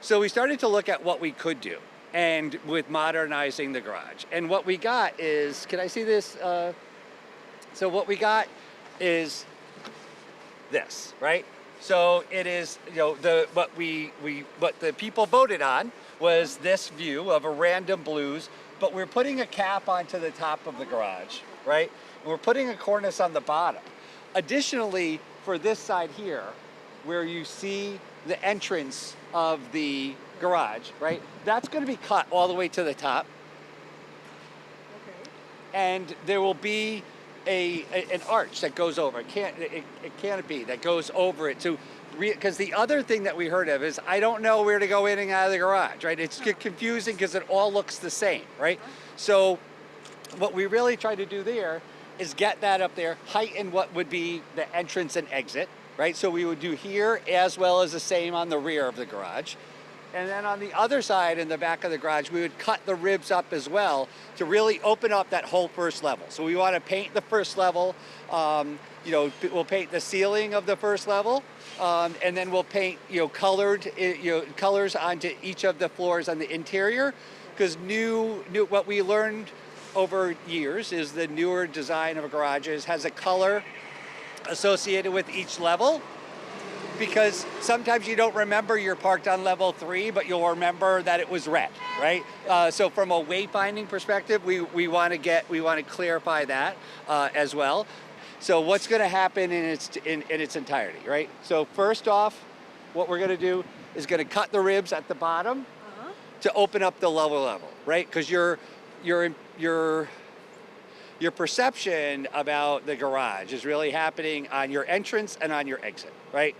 So we started to look at what we could do and with modernizing the garage. And what we got is, can I see this? So what we got is this, right? So it is, what the people voted on was this view of a random blues, but we're putting a cap onto the top of the garage, right? And we're putting a cornice on the bottom. Additionally, for this side here, where you see the entrance of the garage, right? That's going to be cut all the way to the top. Okay. And there will be an arch that goes over. It canopy that goes over it to, because the other thing that we heard of is I don't know where to go in and out of the garage, right? It's confusing because it all looks the same, right? So what we really try to do there is get that up there, heighten what would be the entrance and exit, right? So we would do here as well as the same on the rear of the garage. And then on the other side in the back of the garage, we would cut the ribs up as well to really open up that whole first level. So we want to paint the first level, we'll paint the ceiling of the first level, and then we'll paint, colors onto each of the floors on the interior, because what we learned over years is the newer design of garages has a color associated with each level, because sometimes you don't remember you're parked on level 3, but you'll remember that it was red, right? So from a wayfinding perspective, we want to clarify that as well. So what's going to happen in its entirety, right? So first off, what we're going to do is going to cut the ribs at the bottom to open up the lower level, right? Because your perception about the garage is really happening on your entrance and on your exit, right?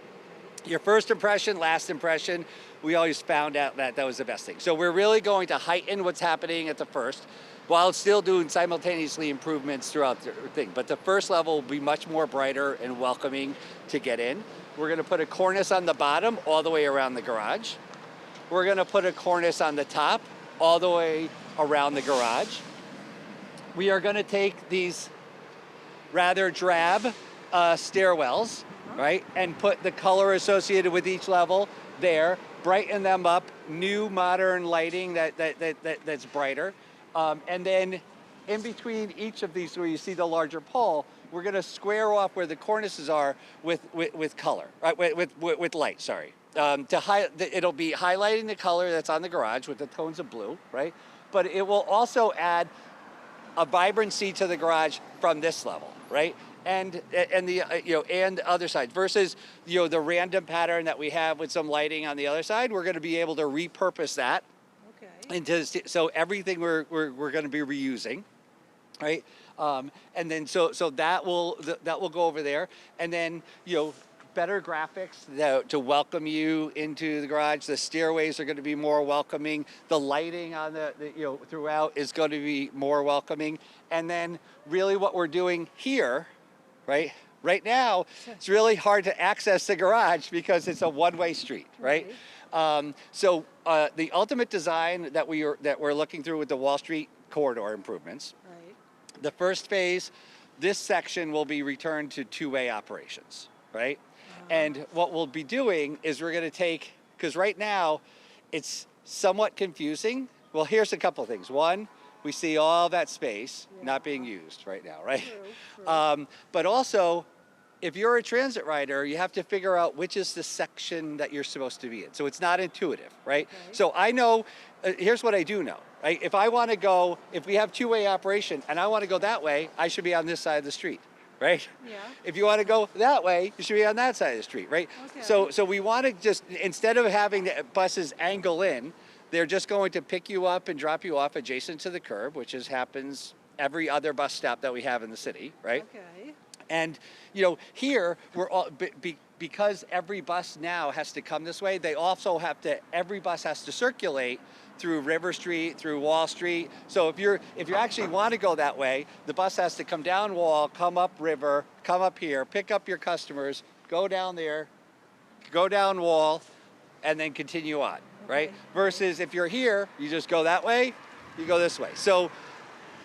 Your first impression, last impression, we always found out that was the best thing. So we're really going to heighten what's happening at the first, while still doing simultaneously improvements throughout the thing. But the first level will be much more brighter and welcoming to get in. We're gonna put a cornice on the bottom all the way around the garage. We're gonna put a cornice on the top all the way around the garage. We are gonna take these rather drab stairwells, right, and put the color associated with each level there, brighten them up, new modern lighting that's brighter. And then in between each of these, where you see the larger pole, we're gonna square off where the cornices are with color, right, with light, sorry. It'll be highlighting the color that's on the garage with the tones of blue, right? But it will also add a vibrancy to the garage from this level, right? And the other side versus the random pattern that we have with some lighting on the other side. We're going to be able to repurpose that into, so everything we're going to be reusing, right? And then so that will go over there, and then better graphics to welcome you into the garage. The stairways are going to be more welcoming. The lighting on the throughout is going to be more welcoming. And then really what we're doing here, right now, it's really hard to access the garage because it's a one-way street, right? So the ultimate design that we're looking through with the Wall Street corridor improvements, the first phase, this section will be returned to two-way operations, right? And what we'll be doing is we're going to take, because right now it's somewhat confusing. Well, here's a couple of things. One, we see all that space not being used right now, right? True. But also, if you're a transit rider, you have to figure out which is the section that you're supposed to be in. So it's not intuitive, right? So I know, here's what I do know, right? If we have two-way operation and I want to go that way, I should be on this side of the street, right? Yeah. If you want to go that way, you should be on that side of the street, right? Okay. So we want to just, instead of having the buses angle in, they're just going to pick you up and drop you off adjacent to the curb, which happens every other bus stop that we have in the city, right? Okay. And here we're all because every bus now has to come this way. They also every bus has to circulate through River Street, through Wall Street. So if you actually want to go that way, the bus has to come down Wall, come up River, come up here, pick up your customers, go down there, go down Wall, and then continue on, right? Versus if you're here, you just go that way, you go this way. So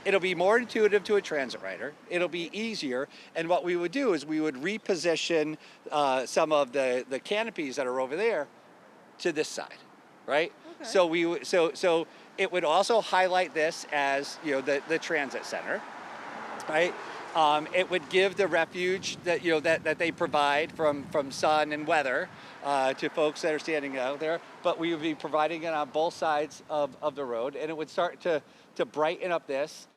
it'll be more intuitive to a transit rider. It'll be easier. And what we would do is we would reposition some of the canopies that are over there to this side, right? Okay. So so it would also highlight this as, you know, the transit center, right? It would give the refuge that, you know, that they provide from sun and weather to folks that are standing out there. But we would be providing it on both sides of the road, and it would start to brighten up this.